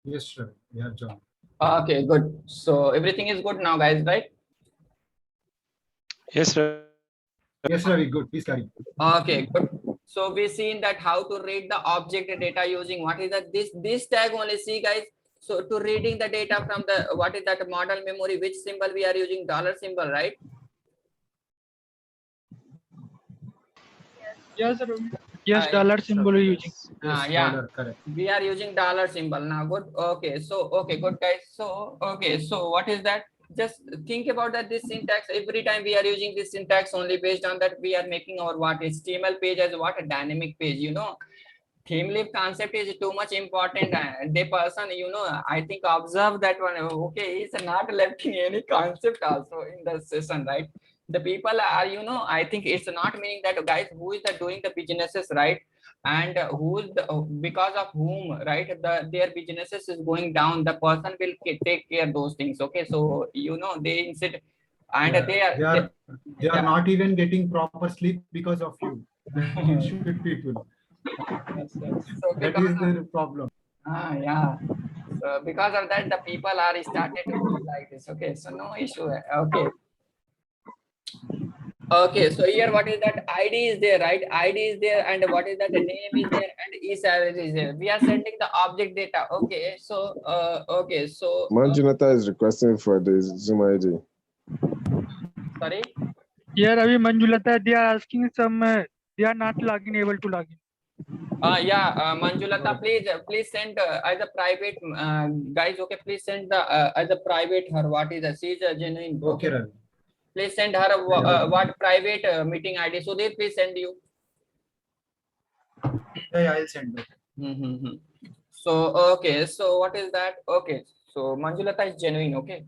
Yes, sir. We have joined. Okay, good. So everything is good now, guys, right? Yes, Ravi. Yes, Ravi. Good. Please carry. Okay, good. So we seen that how to read the object data using what is that this tag only. See, guys. So to reading the data from the what is that model memory, which symbol we are using, dollar symbol, right? Yes, sir. Yes, Uh, dollar symbol we're using. Yes, yeah, dollar. Correct. we are using dollar symbol now. Good. Okay, so okay, good, guys. So okay, so what is that? Just think about that this syntax. Every time we are using this syntax only based on that we are making our what HTML page as what a dynamic page. Theme leaf concept is too much important. The person, I think observe that one. Okay, he's not left in any concept also in the session, right? The people are, I think it's not meaning that guys who is the doing the businesses, right? And who is the, because of whom, right? Their businesses is going down. The person will take care of those things. Okay, so they instead and Yeah, they are they are yeah. not even getting proper sleep because of you. Stupid people. So That because is of their problem. yeah. So because of that, the people are started to do like this. Okay, so no issue. Okay. Okay, so here what is that ID is there, right? ID is there, and what is that name is there, and e-salary is there. We are sending the object data. Okay, so Manjunata is requesting for the Zoom ID. sorry. Yeah, Ravi, Manjulata, they are asking some. They are not login able to login. Yeah, Manjulata, please send as a private guys. Okay, please send the as a private her. What is that? She is a genuine. Okay, Ravi. Please send her what private meeting ID. So they please send you. Yeah, I'll send it. Mm-hmm. So okay, so what is that? Okay, so Manjulata is genuine. Okay.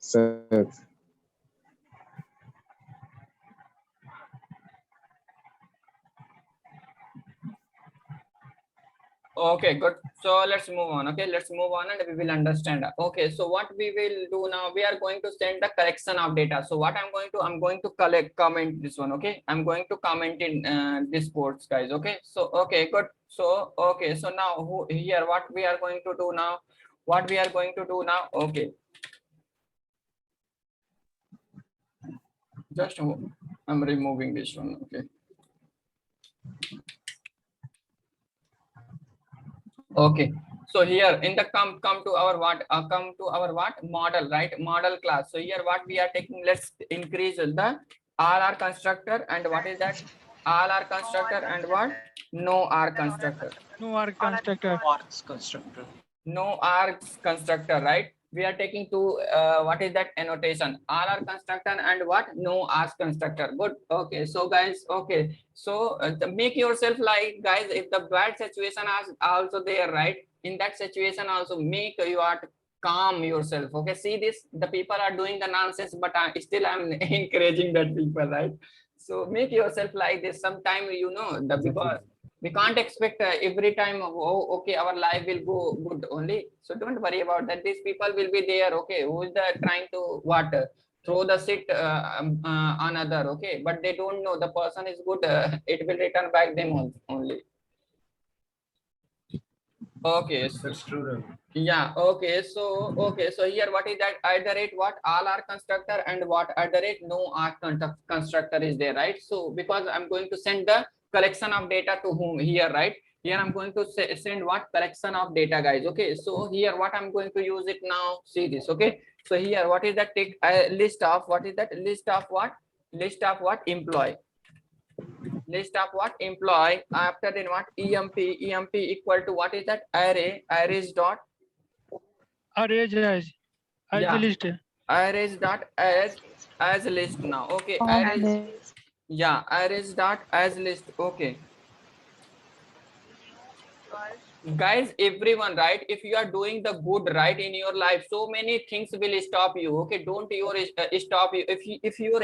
Sent. Okay, good. So let's move on. Okay, let's move on and we will understand. Okay, so what we will do now, we are going to send the collection of data. So what I'm going to comment this one. Okay, I'm going to comment in Discord, guys. Okay, so okay, good. So okay, so now here what we are going to do now? What we are going to do now? Okay, just I'm removing this one. Okay. Okay, so here in the come to our what model, right? Model class. So here what we are taking, let's increase the RR constructor, and what is that? RR constructor and what? No R constructor. No arg constructor. No R constructor, right? We are taking two what is that annotation? RR constructor and what? No R constructor. Good. Okay, so guys, okay, so make yourself like guys, if the bad situation is also there, right? In that situation also make you are calm yourself. Okay, see this, the people are doing the nonsense, but still I'm encouraging that people, right? So make yourself like this. Sometime the because we can't expect every time, oh okay, our life will go good only. So don't worry about that. These people will be there. Okay, who is the trying to what throw the shit another. Okay, but they don't know the person is good. It will return back them only. Okay, so That's true, Ravi. yeah, okay, so here what is that? At the rate what all are constructor and what at the rate no are constructor is there, right? So because I'm going to send the collection of data to whom here, right? Here I'm going to send what collection of data, guys. Okay, so here what I'm going to use it now, see this. Okay, so here what is that? Take a list of what is that? List of what? List of what? Employee. List of what? Employee. After then what? emp equal to what is that? Arrays dot Arrange as yeah, the list. arrays dot as list now. Okay, arrays, yeah, arrays dot as list. Okay, guys, everyone, right? If you are doing the good, right, in your life, so many things will stop you. Okay, don't stop you. If your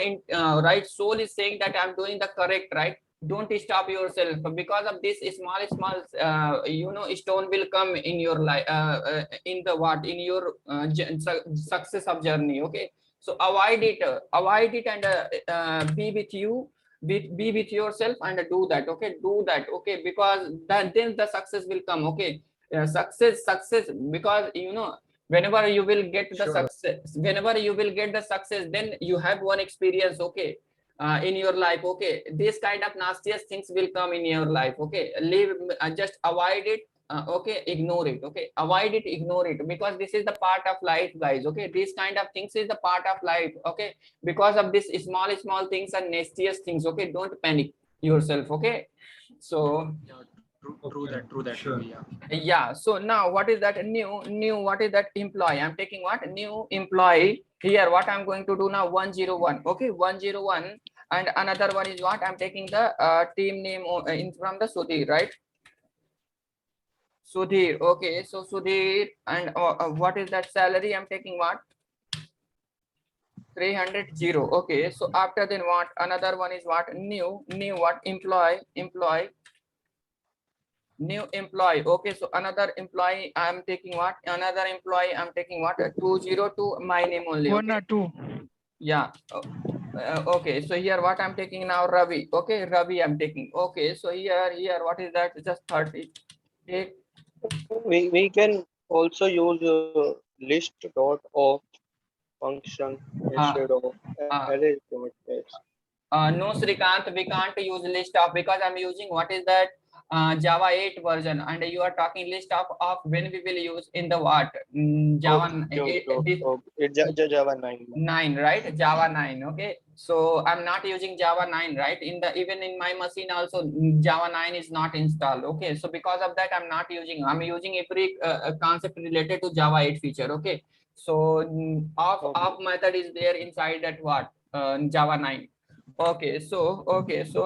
right soul is saying that I'm doing the correct, right, don't stop yourself. Because of this small stone will come in your life, in the what, in your success of journey. Okay, so avoid it, and be with you, be with yourself, and do that. Okay, do that. Okay, because then the success will come. Okay, success, because whenever you will get the Sure. success, whenever you will get the success, then you have one experience. Okay, in your life. Okay, this kind of nastiest things will come in your life. Okay, leave, just avoid it. Okay, ignore it. Okay, avoid it, ignore it, because this is the part of life, guys. Okay, this kind of things is the part of life. Okay, because of this small things and nastiest things. Okay, don't panic yourself. Okay, so True that. Sure. yeah, so now what is that new what is that employee? I'm taking what, new employee. Here what I'm going to do now, 101. Okay, 101, and another one is what, I'm taking the team name in from the Sudhir, right? Sudhir. Okay, so Sudhir, and what is that salary? I'm taking what, 300. Okay, so after then what, another one is what, new what, employee, new employee. Okay, so another employee I'm taking what, another employee I'm taking what, 202, my name only. One Okay, or two. yeah. Okay, so here what I'm taking now, Ravi. Okay, Ravi I'm taking. Okay, so here what is that, just 30. Take, We can also use list dot of function instead of array dot text. no, Srikanth, we can't use list of, because I'm using what is that, Java 8 version, and you are talking list of when we will use in the what, Java It's Java 9. 9, right? Java 9. Okay, so I'm not using Java 9, right? In the, even in my machine also, Java 9 is not installed. Okay, so because of that I'm not using, I'm using every concept related to Java 8 feature. Okay, so off method is there inside that what, Java 9. Okay, so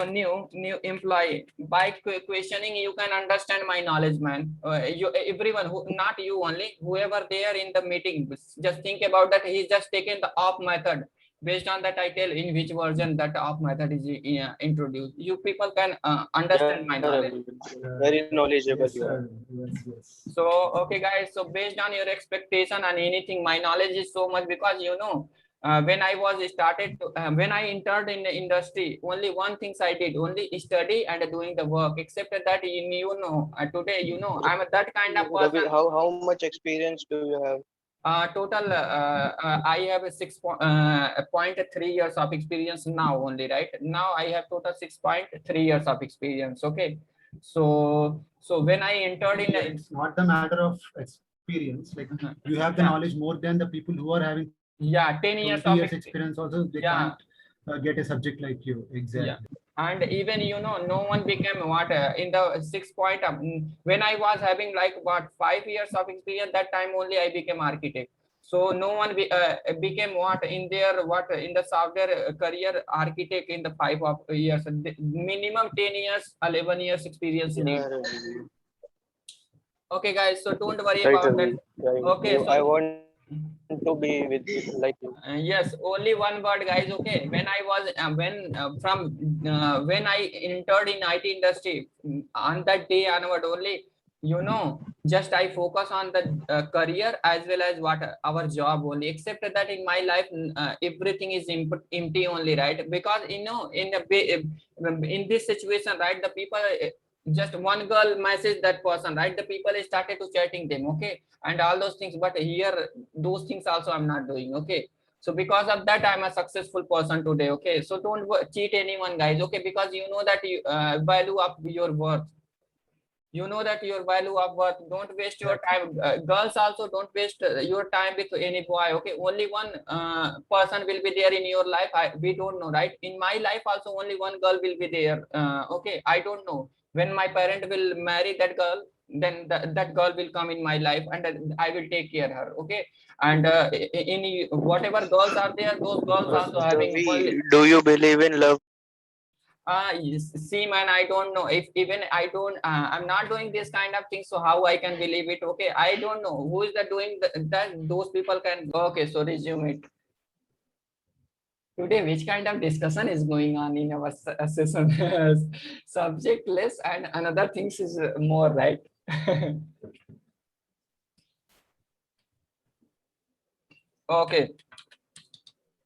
new employee. By questioning you can understand my knowledge, man. You, everyone, who, not you only, whoever there in the meeting, just think about that. He's just taken the off method. Based on that I tell in which version that off method is introduced. You people can understand my knowledge. Very knowledgeable Yes, you are. sir. Yes. So okay guys, so based on your expectation and anything, my knowledge is so much, because when I was started to, when I entered in the industry, only one things I did, only study and doing the work. Except that today I'm that kind of Ravi, person. how much experience do you have? Total I have a 6.3 years of experience now only, right? Now I have total 6.3 years of experience. Okay, so when I entered in It's not the matter of experience. Like you have the knowledge more than the people who are having 10 years 20 of years experience. Also, they Yeah. can't get a subject like you. Exactly. Yeah. And even no one became what, in the 6 point when I was having like what 5 years of experience, that time only I became architect. So no one became what in their what in the software career architect in the 5 of years. Minimum 10 years, 11 years experience need. Yeah, Ravi. Okay guys, so don't worry Right, about that. Ravi. Right. Okay, so I want to be with you, like you. yes, only one word, guys. Okay, when I was when I entered in IT industry, on that day onward only, just I focus on the career as well as what our job only. Except that in my life, everything is empty only, right? Because in this situation, right, the people, just one girl message that person, right? The people started to chatting them. Okay, and all those things, but here those things also I'm not doing. Okay, so because of that I'm a successful person today. Okay, so don't cheat anyone, guys. Okay, because you know that you value of your worth, your value of worth. Don't waste your time. Girls also don't waste your time with any boy. Okay, only one person will be there in your life. We don't know, right? In my life also only one girl will be there. Okay, I don't know when my parent will marry that girl, then that girl will come in my life, and I will take care of her. Okay, and in whatever girls are there, those girls also having only. Ravi, do you believe in love? Yes, see, man, I don't know if even I don't. I'm not doing this kind of thing, so how I can believe it? Okay, I don't know who is that doing that. Those people can. Okay, so resume it. Today, which kind of discussion is going on in our session? Subject less and another things is more, right? Okay.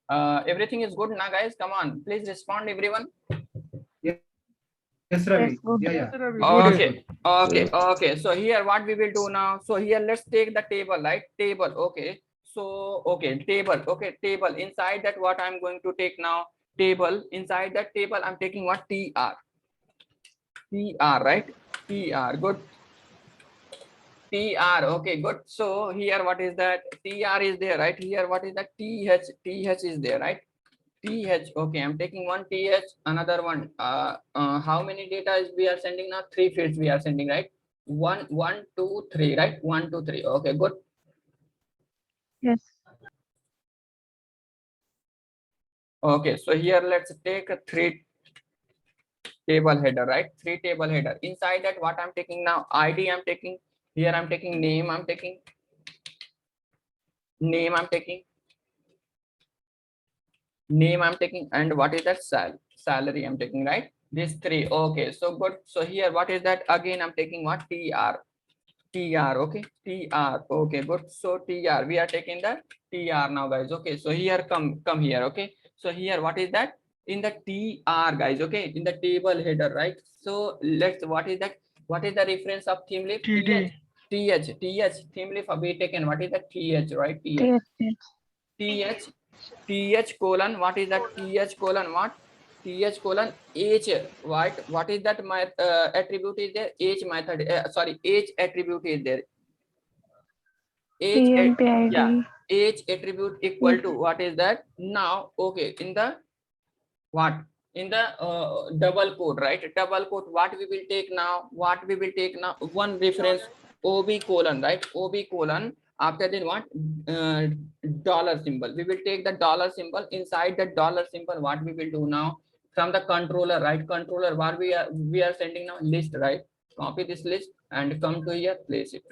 Everything is good now, guys. Come on, please respond, everyone. Yes, Ravi. Yes, good. Yeah, Yes, yeah. Ravi, good. Okay, okay. So here, what we will do now? So here, let's take the table, right? Table. Okay. So okay, table. Okay, table. Inside that, what I'm going to take now? Table. Inside that table, I'm taking what? TR. TR, right? TR. Good. TR. Okay, good. So here, what is that? TR is there, right? Here, what is that? TH. TH is there, right? TH. Okay, I'm taking one TH, another one. How many data is we are sending now? 3 fields we are sending, right? 1, 1, 2, 3, right? 1, 2, 3. Okay, good. Yes. Okay, so here let's take a 3 table header, right? 3 table header. Inside that, what I'm taking now? ID I'm taking. Here I'm taking name. I'm taking name. I'm taking name. I'm taking, and what is that? Salary I'm taking, right? These 3. Okay, so good. So here, what is that? Again, I'm taking what? TR. TR. Okay, TR. Okay, good. So TR, we are taking the TR now, guys. Okay, so here come here. Okay, so here, what is that? In the TR, guys. Okay, in the table header, right? So let's, what is that? What is the reference of theme leaf? TD. TH theme leaf we taken. What is that? TH, right? TH. Yes. TH colon, what is that? TH colon what? TH colon H, what is that? My attribute is there? H method, sorry, H attribute is there. H, EMP yeah, ID. H attribute equal Yes. to, what is that? Now, okay, in the what? In the double quote, right? Double quote, what we will take now? What we will take now? One reference, OB colon, right? OB colon. After then what? Dollar symbol. We will take the dollar symbol. Inside the dollar symbol, what we will do now? From the controller, right? Controller, what we are sending now? List, right? Copy this list and come to here, place it,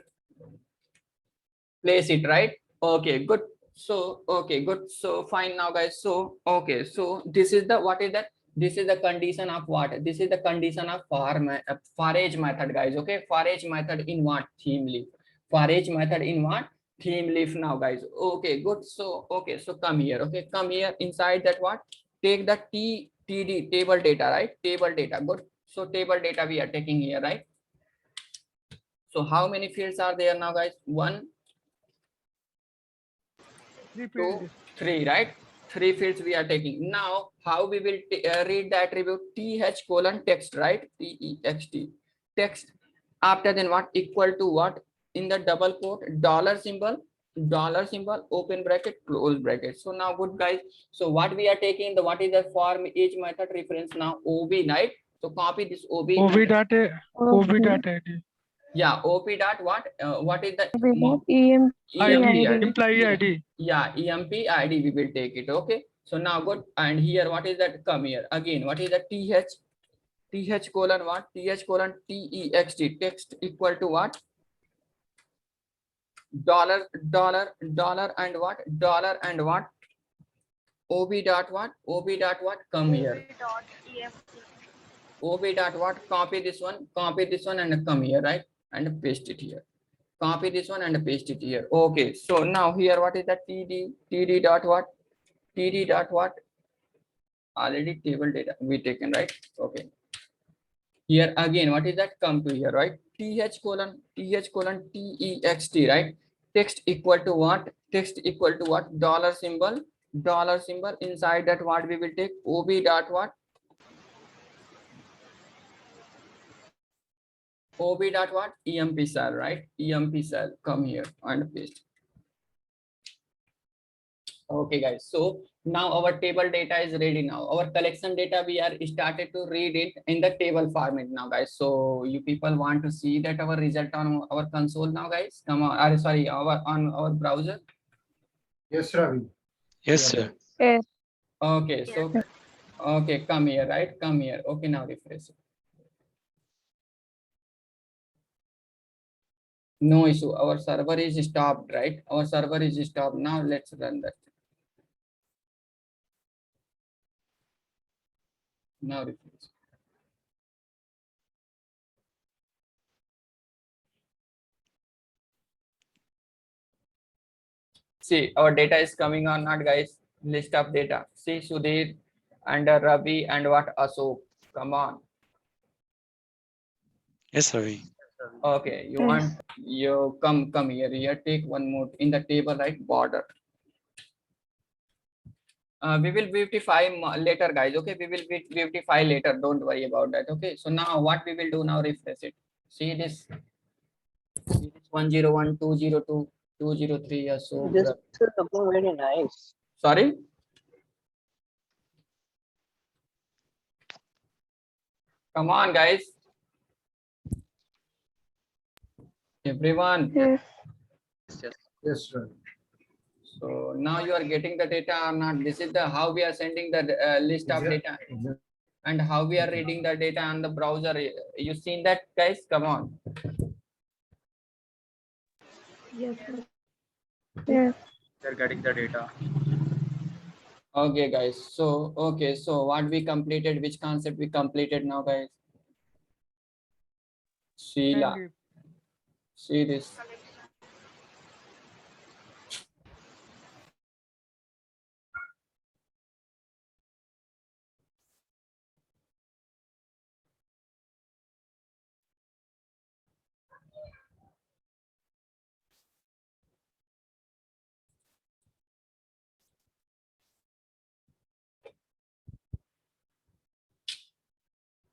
right? Okay, good. So okay, good. So fine now, guys. So okay, so this is the, what is that? This is the condition of what? This is the condition of for each method, guys. Okay, for each method in what? Theme leaf. For each method in what? Theme leaf now, guys. Okay, good. So okay, so come here. Okay, come here. Inside that, what? Take the TD table data, right? Table data. Good. So table data we are taking here, right? So how many fields are there now, guys? 1, 2, 3, right? 3 fields we are taking. Now, how we will read the attribute? TH colon text, right? TEXT, text. After then what? Equal to what? In the double quote, dollar symbol, open bracket, close bracket. So now, good, guys. So what we are taking, the, what is the form each method reference now? OB, right? So copy this OB. OB data. OB Okay. data ID. Yeah, OP dot what is the EMP ID. ID. Employee ID. Yeah, EMP ID we will take it. Okay, so now good. And here, what is that? Come here again. What is the TH colon what? TH colon TEXT, text equal to what? Dollar and what? Dollar and what? OB dot what? OB dot what? Come here. OB dot what? Copy this one and come here, right? And paste it here. Copy this one and paste it here. Okay, so now here, what is the TD dot what? TD dot what? Already table data we taken, right? Okay. Here again, what is that? Come to here, right? TH colon TEXT, right? Text equal to what? Text equal to what? Dollar symbol. Inside that, what we will take? OB dot what? OB dot what? EMP cell, right? EMP cell. Come here and paste. Okay, guys. So now our table data is ready now. Our collection data, we are started to read it in the table format now, guys. So you people want to see that our result on our console now, guys? Come on, sorry, on our browser. Yes, Ravi. Yes, Yeah. sir. Yes. Okay, so okay, come here, right? Come here. Okay, now refresh it. No issue. Our server is stopped, right? Our server is stopped. Now let's run that. Now refresh. See, our data is coming or not, guys? List of data. See, Sudhir and Ravi and what Ashok. Come on. Yes, Ravi. Okay, you Yes. want you come here. Here, take one more in the table, right? Border. We will beautify later, guys. Okay, we will beautify later. Don't worry about that. Okay, so now what we will do now? Refresh it. See this. See this 101, 202, 203. Yes, so This is looking very nice. sorry. Come on, guys. Everyone. Yes. Yes, right. So now you are getting the data or not? This is the how we are sending the list of data and how we are reading the data on the browser. You seen that, guys? Come on. Yes. Yes. They're getting the data. Okay, guys. So okay, so what we completed? Which concept we completed now, guys? Sheila. And See this.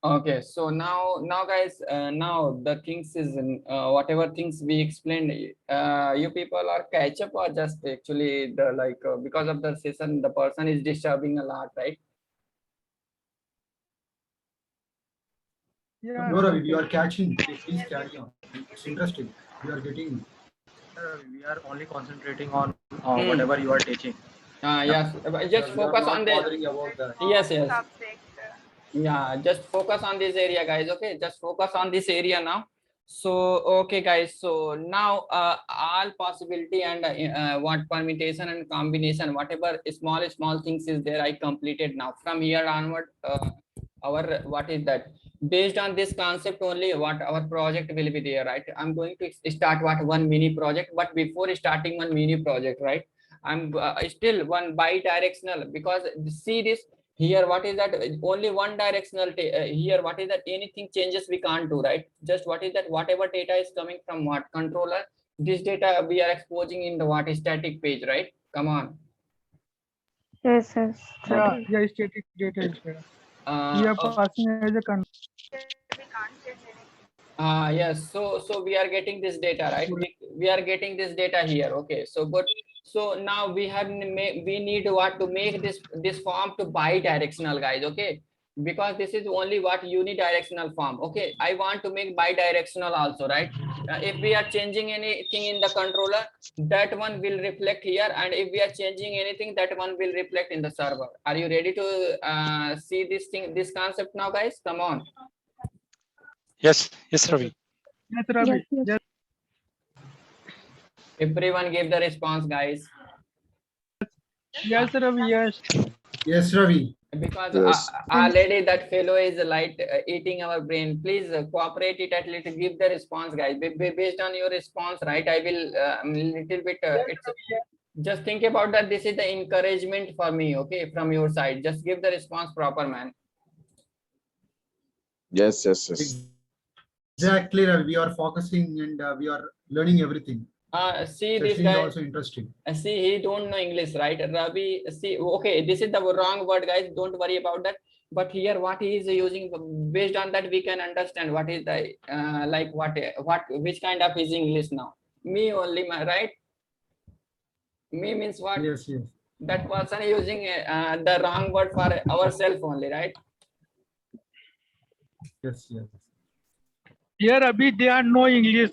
Okay, so now guys, now the things is whatever things we explained, you people are catch up or just actually the like because of the session the person is disturbing a lot, right? yeah, No, Ravi, you are catching. Please carry on. It's interesting. You are getting. We are only concentrating on whatever you are teaching. Yes, just We are focus not on the bothering about that. yes. Yeah, just focus on this area, guys. Okay, just focus on this area now. So okay, guys, so now all possibility and what permutation and combination, whatever small things is there, I completed. Now from here onward, our what is that, based on this concept only what our project will be there, right? I'm going to start what one mini project, but before starting one mini project, right, I'm still one bi-directional, because see this here, what is that, only one directional here, what is that, anything changes we can't do, right? Just what is that, whatever data is coming from what controller, this data we are exposing in the what is static page, right? Come on. Yes. Yes. yeah, Okay. yeah, static data is there. We uh, are passing as a con. yes, so we are getting this data, right? We are getting this data here. Okay, so good. So now we have we need what to make this form to bi-directional, guys. Okay, because this is only what unidirectional form. Okay, I want to make bi-directional also, right? If we are changing anything in the controller, that one will reflect here, and if we are changing anything, that one will reflect in the server. Are you ready to see this thing, this concept now, guys? Come on. Yes, Ravi. Yes, Ravi. Yes. Yes. Yes. Everyone gave the response, guys. Yes, Ravi. Yes. Yes, Ravi. Because Yes. already that fellow is like eating our brain. Please cooperate it at least, give the response, guys. Based on your response, right, I will little bit it's just think about that. This is the encouragement for me, okay, from your side. Just give the response proper, man. Yes. Exactly, Ravi. We are focusing and we are learning everything. See this Session is guy. also interesting. See, he don't know English, right? Ravi, see, okay, this is the wrong word, guys. Don't worry about that. But here, what he is using, based on that, we can understand what is the like which kind of is English now. Me only, right? Me means what? Yes. That person using the wrong word for ourselves only, right? Yes. Here, Abhi, they are no English.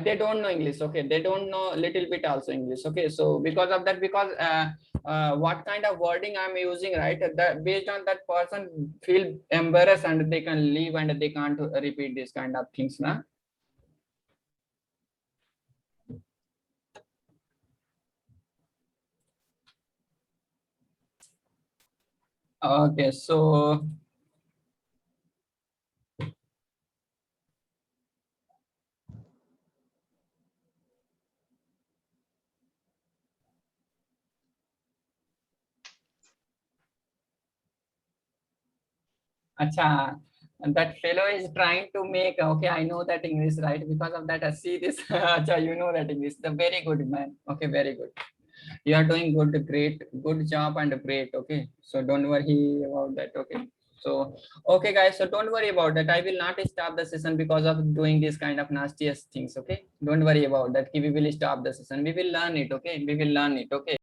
They don't know English. Okay, they don't know little bit also English. Okay, so because of that, because what kind of wording I'm using, right? That based on that person feel embarrassed and they can leave and they can't repeat this kind of things, na? Okay, so Acha, and that fellow is trying to make, okay, I know that English, right? Because of that, I see this. Acha, you know that English. The very good, man. Okay, very good. You are doing good, great, good job and great. Okay, so don't worry about that. Okay. So, okay, guys, so don't worry about that. I will not stop the session because of doing this kind of nastiest things. Okay, don't worry about that. We will stop the session. We will learn it. Okay, we will learn it. Okay.